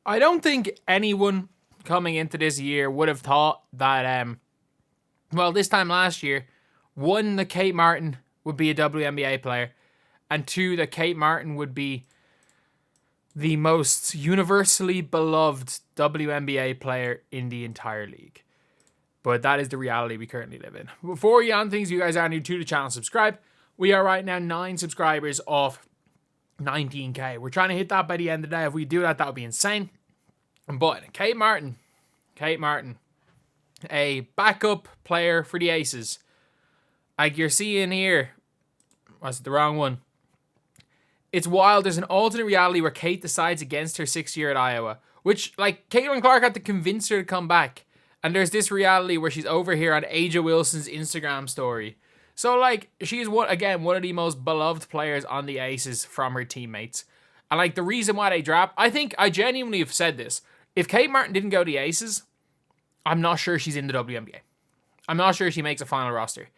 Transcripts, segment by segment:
I don't think anyone coming into this year would have thought that, this time last year, one, that Kate Martin would be a WNBA player, and two, that Kate Martin would be the most universally beloved WNBA player in the entire league. But that is the reality we currently live in. Before we on things, you guys are new to the channel, subscribe. We are right now 9 subscribers off 19k. We're trying to hit that by the end of the day. If we do that, that would be insane. But Kate Martin, a backup player for the Aces. Like you're seeing here, was it the wrong one? It's wild. There's an alternate reality where Kate decides against her 6th year at Iowa, which, like, Caitlin Clark had to convince her to come back. And there's this reality where she's over here on Aja Wilson's Instagram story. So, like, she's, one of the most beloved players on the Aces from her teammates. And, like, the reason why they dropped, I genuinely have said this. If Kate Martin didn't go to the Aces, I'm not sure she's in the WNBA. I'm not sure she makes a final roster.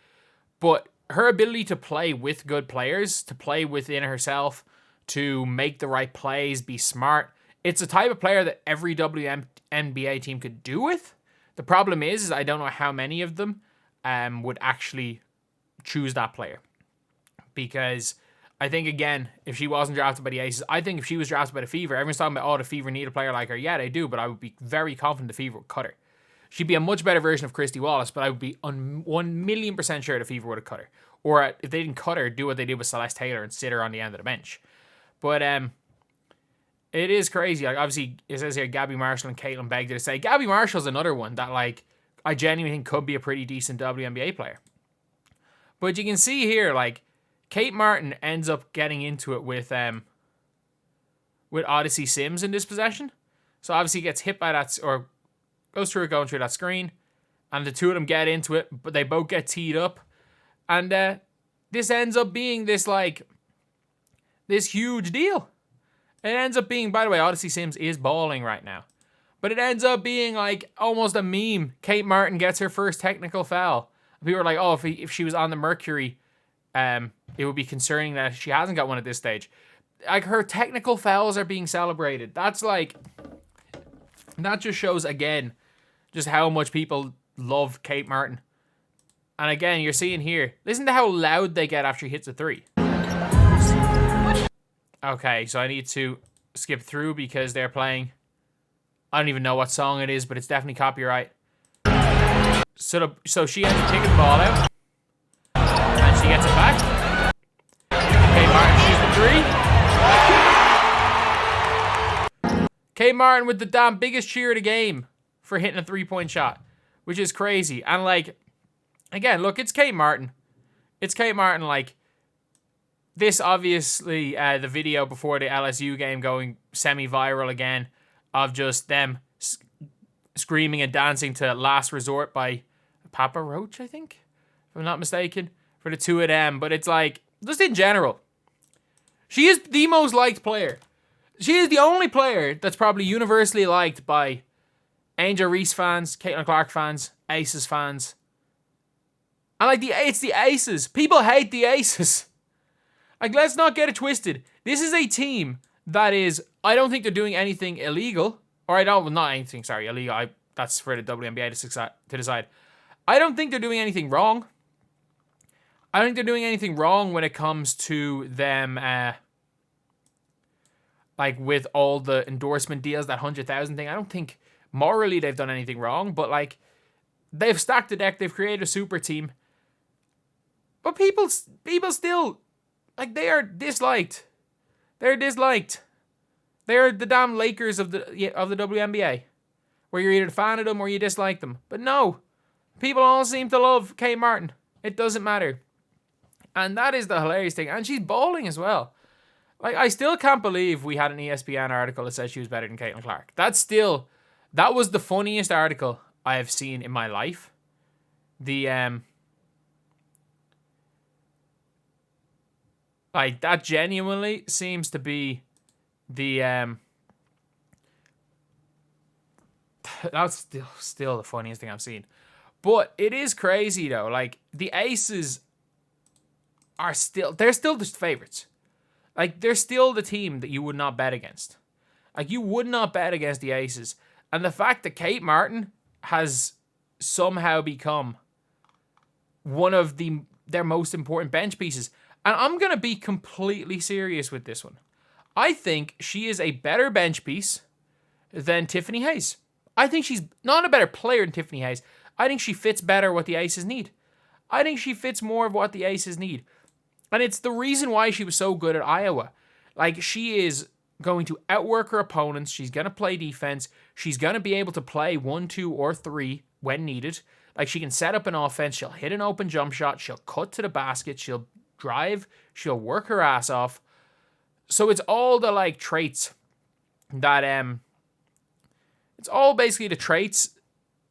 But her ability to play with good players, to play within herself, to make the right plays, be smart, it's a type of player that every WNBA team could do with. The problem is I don't know how many of them would actually choose that player. Because I think, again, if she wasn't drafted by the Aces, I think if she was drafted by the Fever, everyone's talking about, the Fever need a player like her. Yeah, they do, but I would be very confident the Fever would cut her. She'd be a much better version of Christy Wallace, but I would be 1,000,000% sure the Fever would have cut her. Or if they didn't cut her, do what they did with Celeste Taylor and sit her on the end of the bench. But it is crazy. Like, obviously, it says here Gabby Marshall and Caitlin Begg to say. Gabby Marshall's another one that, like, I genuinely think could be a pretty decent WNBA player. But you can see here, like, Kate Martin ends up getting into it with Odyssey Sims in this possession. So obviously gets hit by that, or goes through it going through that screen. And the two of them get into it, but they both get teed up. And this ends up being this, like, this huge deal. It ends up being, by the way, Odyssey Sims is balling right now. But it ends up being, like, almost a meme. Kate Martin gets her first technical foul. People are like, oh, if she was on the Mercury, it would be concerning that she hasn't got one at this stage. Like, her technical fouls are being celebrated. That's, like, that just shows, again, just how much people love Kate Martin. And again, you're seeing here, listen to how loud they get after he hits a three. Okay, so I need to skip through because they're playing, I don't even know what song it is, but it's definitely copyright. So she ends up kicking the ball out. And she gets it back. Kate Martin shoots the three. Kate Martin with the damn biggest cheer of the game for hitting a 3-point shot, which is crazy. And, like, again, look, it's Kate Martin. It's Kate Martin, like, this obviously, the video before the LSU game going semi-viral again of just them screaming and dancing to Last Resort by Papa Roach, I think, if I'm not mistaken, for the two of them. But it's like, just in general, she is the most liked player. She is the only player that's probably universally liked by Angel Reese fans, Caitlin Clark fans, Aces fans. And, like, it's the Aces. People hate the Aces. Like, let's not get it twisted. This is a team that is, I don't think they're doing anything illegal. Or not anything, illegal. That's for the WNBA to decide. I don't think they're doing anything wrong. I don't think they're doing anything wrong when it comes to them, like, with all the endorsement deals, that 100,000 thing. I don't think morally they've done anything wrong, but, like, they've stacked the deck. They've created a super team. But people still, like, they are disliked. They're disliked. They're the damn Lakers of the WNBA, where you're either a fan of them or you dislike them. But no, people all seem to love Kate Martin. It doesn't matter. And that is the hilarious thing. And she's balling as well. Like, I still can't believe we had an ESPN article that said she was better than Caitlin Clark. That was the funniest article I have seen in my life. Like, that genuinely seems to be that's still the funniest thing I've seen. But it is crazy, though. Like, the Aces they're still the favorites. Like, they're still the team that you would not bet against. Like, you would not bet against the Aces. And the fact that Kate Martin has somehow become one of their most important bench pieces. And I'm going to be completely serious with this one. I think she is a better bench piece than Tiffany Hayes. I think she's not a better player than Tiffany Hayes. I think she fits better what the Aces need. I think she fits more of what the Aces need. And it's the reason why she was so good at Iowa. Like, she is going to outwork her opponents. She's going to play defense. She's going to be able to play 1, 2, or 3 when needed. Like, she can set up an offense. She'll hit an open jump shot. She'll cut to the basket. She'll drive. She'll work her ass off. So it's all the, like, traits that, it's all basically the traits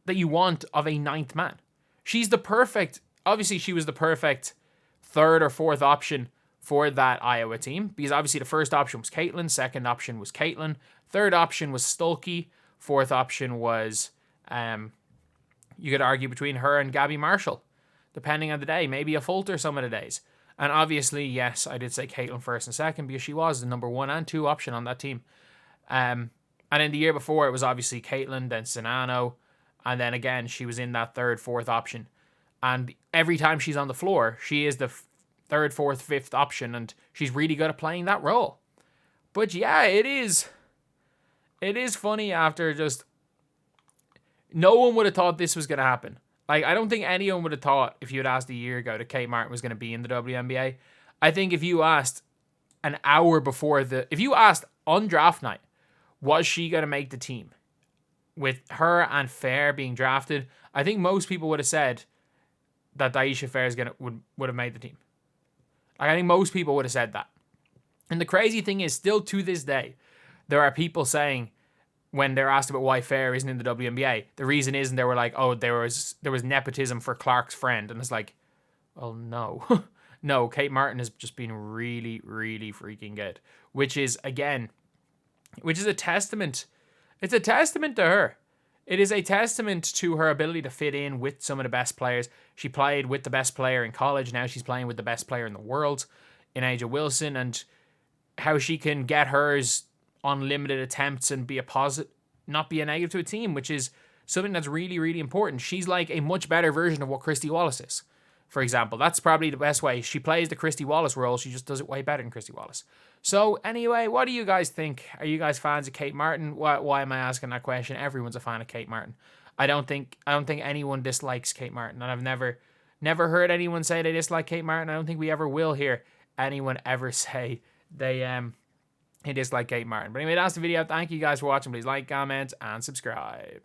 that you want of a ninth man. She's the perfect, obviously she was the perfect third or fourth option for that Iowa team, because obviously the first option was Caitlin, second option was Caitlin, third option was Stulkey, fourth option was, you could argue between her and Gabby Marshall, depending on the day, maybe a Fulter some of the days. And obviously, yes, I did say Caitlin first and second because she was the number 1 and 2 option on that team. And in the year before, it was obviously Caitlin, then Sinano, and then again, she was in that third, fourth option. And every time she's on the floor, she is the third, fourth, fifth option, and she's really good at playing that role. But yeah, it is funny after just... No one would have thought this was going to happen. Like, I don't think anyone would have thought, if you had asked a year ago, that Kate Martin was going to be in the WNBA. I think if you asked an hour before if you asked on draft night, was she going to make the team? With her and Fair being drafted, I think most people would have said that Daisha Fair would have made the team. Like, I think most people would have said that. And the crazy thing is, still to this day, there are people saying, when they're asked about why Fair isn't in the WNBA, the reason is, and they were like, oh, there was nepotism for Clark's friend. And it's like, well, no. No, Kate Martin has just been really, really freaking good. Which is a testament. It's a testament to her. It is a testament to her ability to fit in with some of the best players. She played with the best player in college. Now she's playing with the best player in the world, in A'ja Wilson, and how she can get hers on limited attempts and be a positive, not be a negative to a team, which is something that's really, really important. She's like a much better version of what Christy Wallace is, for example. That's probably the best way. She plays the Christy Wallace role. She just does it way better than Christy Wallace. So anyway, what do you guys think? Are you guys fans of Kate Martin? Why am I asking that question? Everyone's a fan of Kate Martin. I don't think anyone dislikes Kate Martin, and I've never heard anyone say they dislike Kate Martin. I don't think we ever will hear anyone ever say they dislike Kate Martin. But anyway, that's the video. Thank you guys for watching. Please like, comment, and subscribe.